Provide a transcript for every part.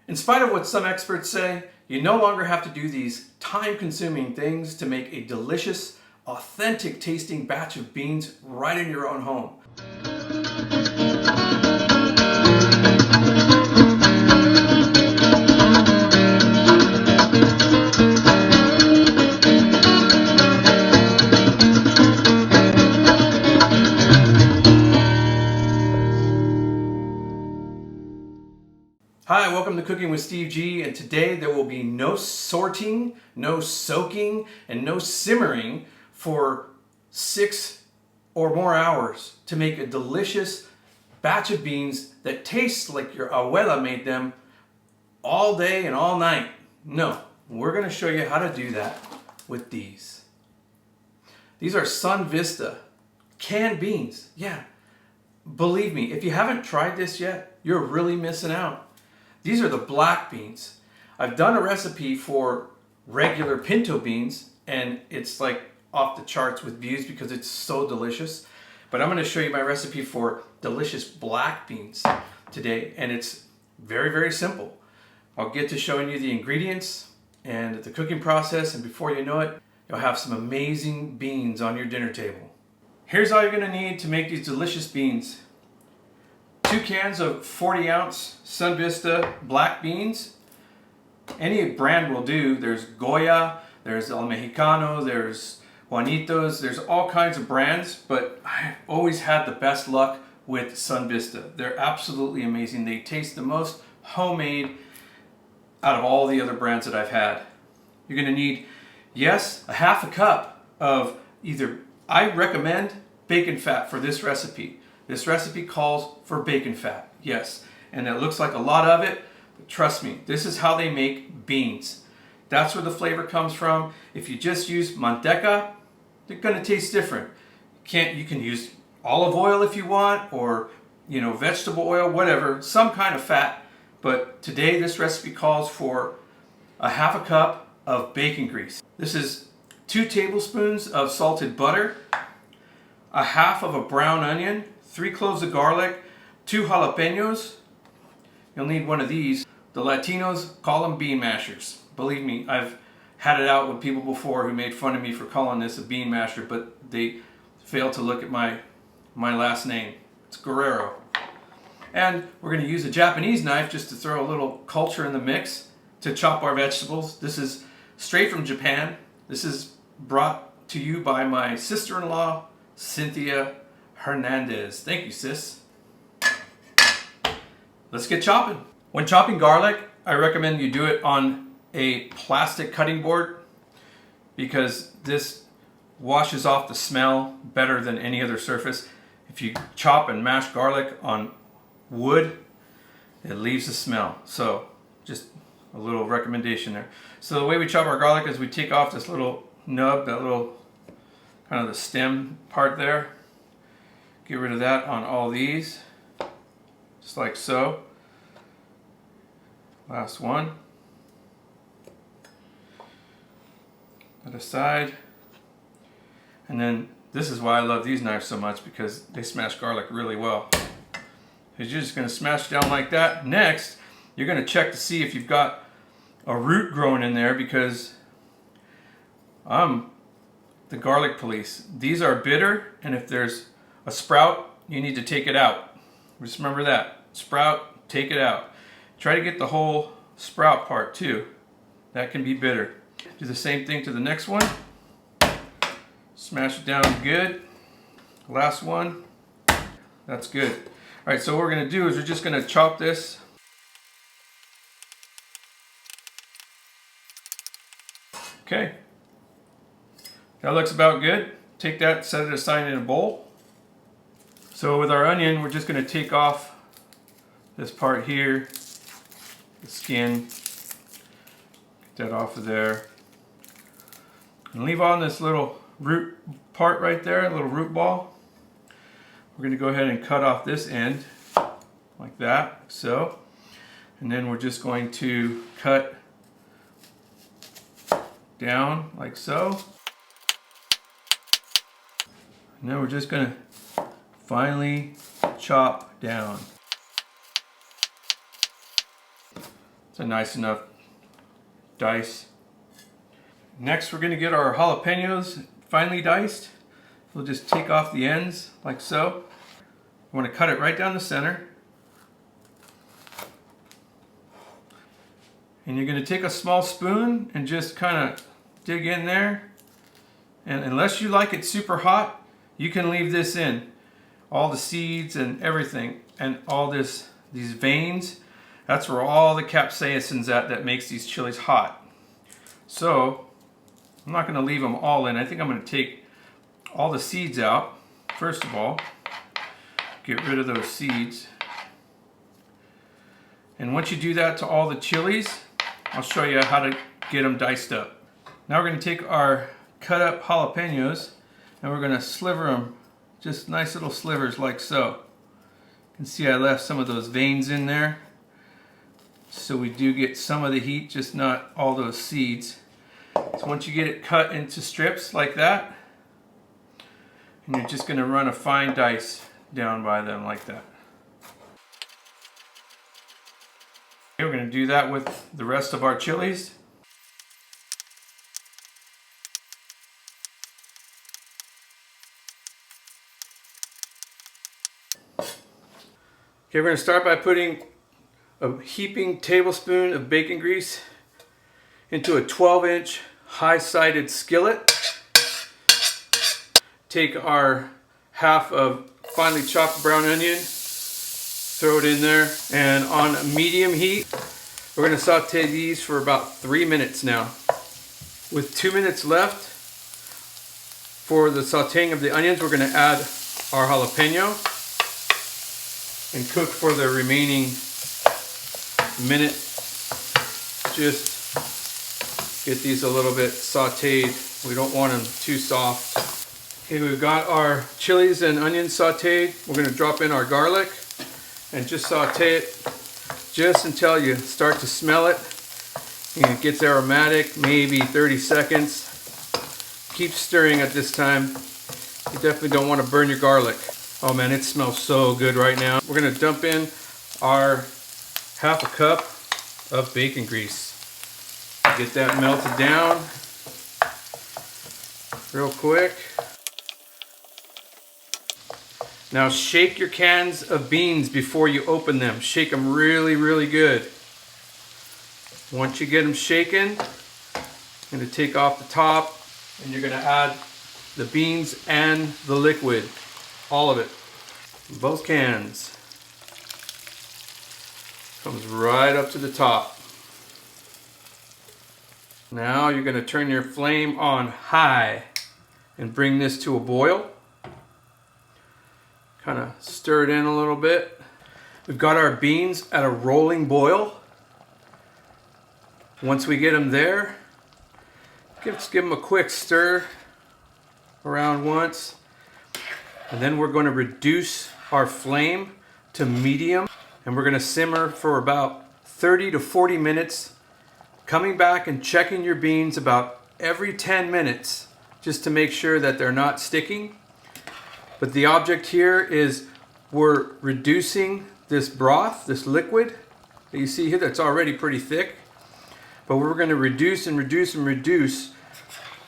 In spite of what some experts say, you no longer have to do these time-consuming things to make a delicious, authentic tasting batch of beans right in your own home. Hi, welcome to Cooking with Steve G, and today there will be no sorting, no soaking, and no simmering for 6 or more hours to make a delicious batch of beans that tastes like your abuela made them all day and all night. No, we're going to show you how to do that with these. These are Sun Vista canned beans. Yeah, believe me, if you haven't tried this yet, you're really missing out. These are the black beans. I've done a recipe for regular pinto beans and it's like off the charts with views because it's so delicious. But I'm going to show you my recipe for delicious black beans today, and it's very, very simple. I'll get to showing you the ingredients and the cooking process, and before you know it, you'll have some amazing beans on your dinner table. Here's all you're going to need to make these delicious beans. 2 cans of 40-ounce Sun Vista Black Beans. Any brand will do. There's Goya, there's El Mexicano, there's Juanitos, there's all kinds of brands, but I've always had the best luck with Sun Vista. They're absolutely amazing. They taste the most homemade out of all the other brands that I've had. You're going to need, yes, a half a cup of either, I recommend bacon fat for this recipe. This recipe calls for bacon fat, yes, and it looks like a lot of it, but trust me, this is how they make beans. That's where the flavor comes from. If you just use manteca, they're going to taste different. You can use olive oil if you want, or vegetable oil, whatever, some kind of fat. But today this recipe calls for a half a cup of bacon grease. This is 2 tablespoons of salted butter, a half of a brown onion, 3 cloves of garlic, 2 jalapeños. You'll need one of these. The Latinos call them bean mashers. Believe me, I've had it out with people before who made fun of me for calling this a bean masher, but they failed to look at my last name. It's Guerrero. And we're going to use a Japanese knife just to throw a little culture in the mix to chop our vegetables. This is straight from Japan. This is brought to you by my sister-in-law, Cynthia Hernandez. Thank you, sis. Let's get chopping. When chopping garlic, I recommend you do it on a plastic cutting board because this washes off the smell better than any other surface. If you chop and mash garlic on wood, it leaves the smell. So just a little recommendation there. So the way we chop our garlic is we take off this little nub, that little kind of the stem part there. Get rid of that on all these, just like so. Last one. That aside. And then this is why I love these knives so much, because they smash garlic really well. You're just going to smash it down like that. Next, you're going to check to see if you've got a root growing in there, because I'm the garlic police. These are bitter, and if there's a sprout, you need to take it out. Just remember that. Sprout, take it out. Try to get the whole sprout part too. That can be bitter. Do the same thing to the next one. Smash it down good. Last one. That's good. All right, so what we're going to do is we're just going to chop this. Okay. That looks about good. Take that, set it aside in a bowl. So with our onion, we're just going to take off this part here, the skin, get that off of there, and leave on this little root part right there, a little root ball. We're going to go ahead and cut off this end like that, like so, and then we're just going to cut down like so, and then we're just going to finely chop down. It's a nice enough dice. Next we're going to get our jalapeños finely diced. We'll just take off the ends like so. I want to cut it right down the center. And you're going to take a small spoon and just kind of dig in there. And unless you like it super hot, you can leave this in. All the seeds and everything and all these veins, that's where all the capsaicin's at that makes these chilies hot. So I'm not going to leave them all in. I think I'm going to take all the seeds out. First of all, get rid of those seeds. And once you do that to all the chilies, I'll show you how to get them diced up. Now we're going to take our cut up jalapeños and we're going to sliver them, just nice little slivers like so. You can see I left some of those veins in there, so we do get some of the heat, just not all those seeds. So once you get it cut into strips like that, and you're just going to run a fine dice down by them like that. Okay, we're going to do that with the rest of our chilies. Okay, we're going to start by putting a heaping tablespoon of bacon grease into a 12-inch high-sided skillet. Take our half of finely chopped brown onion, throw it in there, and on medium heat, we're going to saute these for about 3 minutes now. With 2 minutes left for the sauteing of the onions, we're going to add our jalapeno and cook for the remaining minute. Just get these a little bit sauteed. We don't want them too soft. Okay, we've got our chilies and onions sauteed. We're going to drop in our garlic and just saute it just until you start to smell it and it gets aromatic, maybe 30 seconds. Keep stirring at this time. You definitely don't want to burn your garlic. Oh man, it smells so good right now. We're going to dump in our half a cup of bacon grease. Get that melted down real quick. Now shake your cans of beans before you open them. Shake them really, really good. Once you get them shaken, you're going to take off the top and you're going to add the beans and the liquid. All of it. Both cans. Comes right up to the top. Now you're going to turn your flame on high and bring this to a boil. Kind of stir it in a little bit. We've got our beans at a rolling boil. Once we get them there, just give them a quick stir around once. And then we're going to reduce our flame to medium. And we're going to simmer for about 30 to 40 minutes. Coming back and checking your beans about every 10 minutes just to make sure that they're not sticking. But the object here is we're reducing this broth, this liquid that you see here that's already pretty thick. But we're going to reduce and reduce and reduce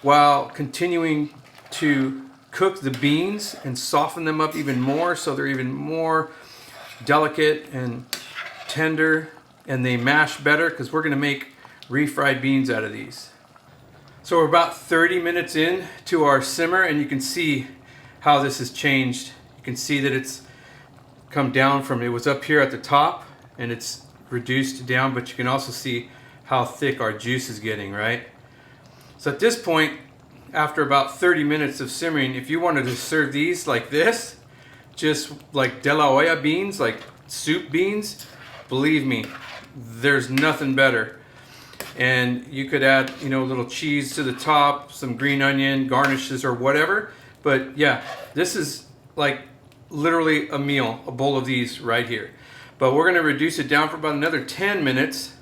while continuing to cook the beans and soften them up even more so they're even more delicate and tender and they mash better, because we're going to make refried beans out of these. So we're about 30 minutes in to our simmer and you can see how this has changed. You can see that it's come down from, it was up here at the top and it's reduced down, but you can also see how thick our juice is getting, right? So at this point, after about 30 minutes of simmering, if you wanted to serve these like this, just like de la olla beans, like soup beans, believe me, there's nothing better. And you could add, you know, a little cheese to the top, some green onion, garnishes or whatever. But yeah, this is like literally a meal, a bowl of these right here. But we're gonna reduce it down for about another 10 minutes.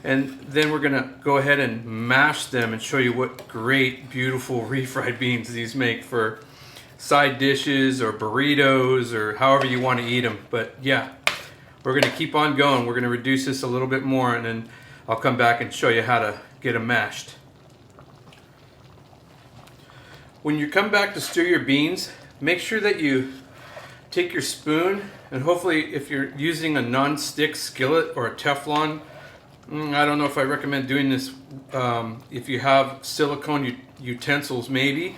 And then we're gonna go ahead and mash them and show you what great, beautiful refried beans these make for side dishes or burritos or however you want to eat them. But yeah, we're going to keep on going. We're going to reduce this a little bit more, and then I'll come back and show you how to get them mashed. When you come back to stir your beans, make sure that you take your spoon, and hopefully if you're using a non-stick skillet or a Teflon, I don't know if I recommend doing this if you have silicone utensils maybe,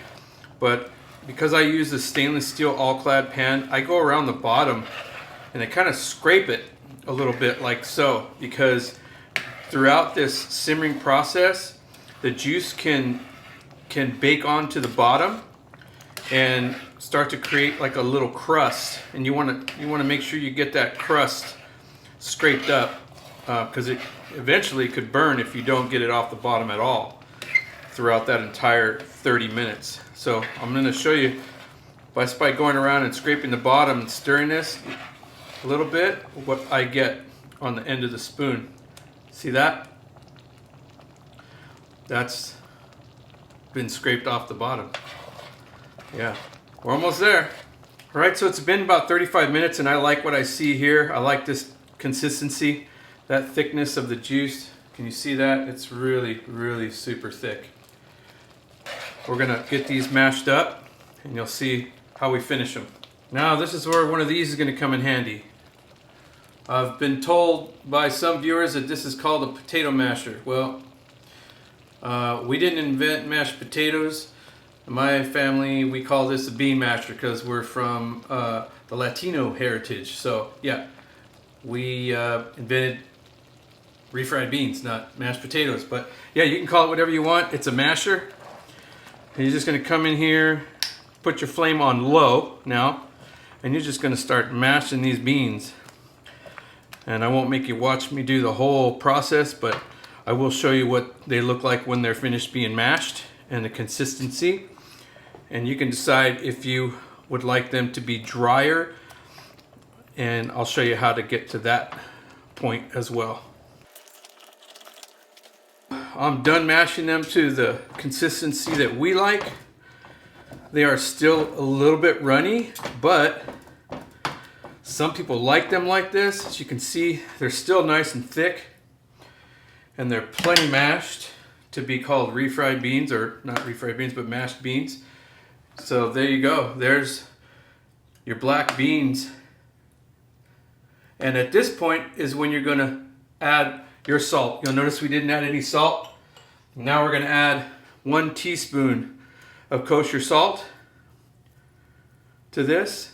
but because I use a stainless steel all-clad pan, I go around the bottom and I kind of scrape it a little bit like so, because throughout this simmering process the juice can bake onto the bottom and start to create like a little crust, and you want to make sure you get that crust scraped up, because it eventually could burn if you don't get it off the bottom at all throughout that entire 30 minutes. So I'm going to show you by going around and scraping the bottom and stirring this a little bit what I get on the end of the spoon. See that? That's been scraped off the bottom. Yeah, we're almost there. All right, so it's been about 35 minutes and I like what I see here. I like this consistency, that thickness of the juice. Can you see that? It's really, really super thick. We're gonna get these mashed up and you'll see how we finish them. Now this is where one of these is gonna come in handy. I've been told by some viewers that this is called a potato masher. Well, we didn't invent mashed potatoes. In my family, we call this a bean masher because we're from the Latino heritage. So yeah, we invented refried beans, not mashed potatoes. But yeah, you can call it whatever you want. It's a masher. And you're just going to come in here, put your flame on low now, and you're just going to start mashing these beans. And I won't make you watch me do the whole process, but I will show you what they look like when they're finished being mashed and the consistency. And you can decide if you would like them to be drier, and I'll show you how to get to that point as well. I'm done mashing them to the consistency that we like. They are still a little bit runny, but some people like them like this. As you can see, they're still nice and thick, and they're plenty mashed to be called refried beans, or not refried beans, but mashed beans. So there you go. There's your black beans. And at this point is when you're going to add your salt. You'll notice we didn't add any salt. Now we're going to add 1 teaspoon of kosher salt to this.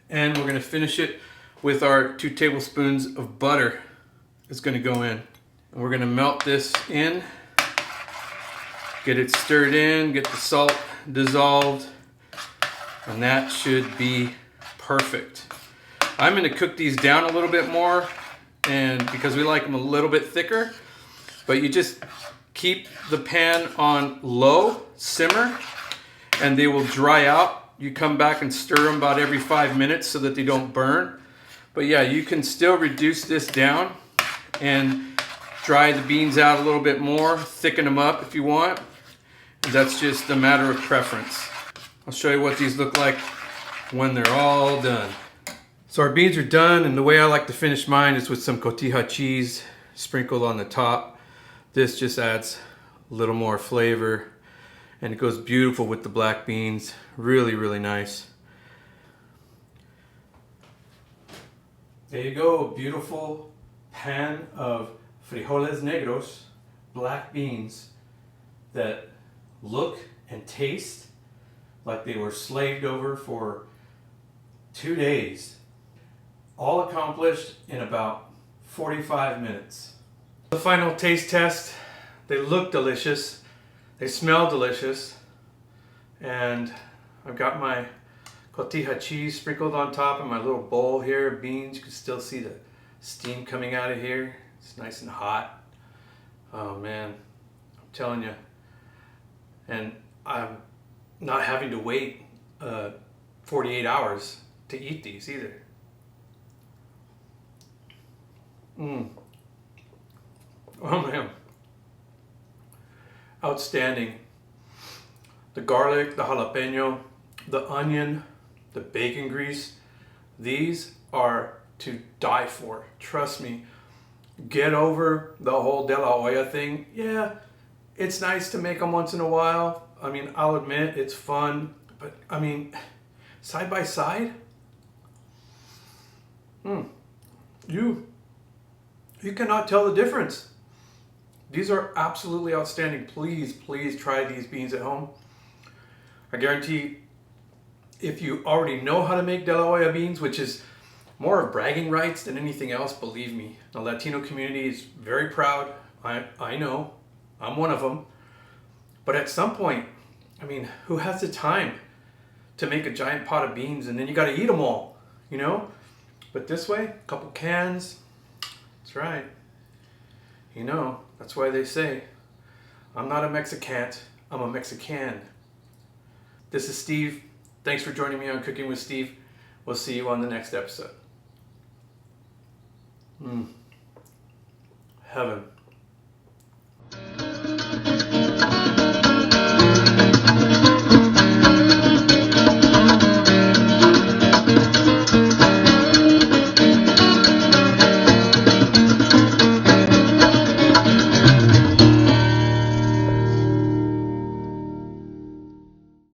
And we're going to finish it with our 2 tablespoons of butter. It's going to go in. And we're going to melt this in. Get it stirred in, get the salt dissolved, and that should be perfect. I'm going to cook these down a little bit more, and because we like them a little bit thicker, but you just keep the pan on low simmer and they will dry out. You come back and stir them about every 5 minutes so that they don't burn. But yeah, you can still reduce this down and dry the beans out a little bit more, thicken them up if you want. That's just a matter of preference. I'll show you what these look like when they're all done. So our beans are done, and the way I like to finish mine is with some cotija cheese sprinkled on the top. This just adds a little more flavor, and it goes beautiful with the black beans. Really, really nice. There you go, a beautiful pan of frijoles negros, black beans that look and taste like they were slaved over for 2 days. All accomplished in about 45 minutes. The final taste test. They look delicious. They smell delicious. And I've got my cotija cheese sprinkled on top of my little bowl here of beans. You can still see the steam coming out of here. It's nice and hot. Oh man, I'm telling you. And I'm not having to wait 48 hours to eat these either. Oh man. Outstanding. The garlic, the jalapeno, the onion, the bacon grease. These are to die for. Trust me. Get over the whole de la olla thing. Yeah, it's nice to make them once in a while. I mean, I'll admit it's fun, but I mean, side by side, you cannot tell the difference. These are absolutely outstanding. Please, please try these beans at home. I guarantee if you already know how to make de la olla beans, which is more of bragging rights than anything else, believe me, the Latino community is very proud. I know, I'm one of them. But at some point, I mean, who has the time to make a giant pot of beans and then you got to eat them all, you know? But this way, a couple cans, that's right. You know, that's why they say, I'm not a Mexicant, I'm a Mexican. This is Steve. Thanks for joining me on Cooking with Steve. We'll see you on the next episode. Heaven.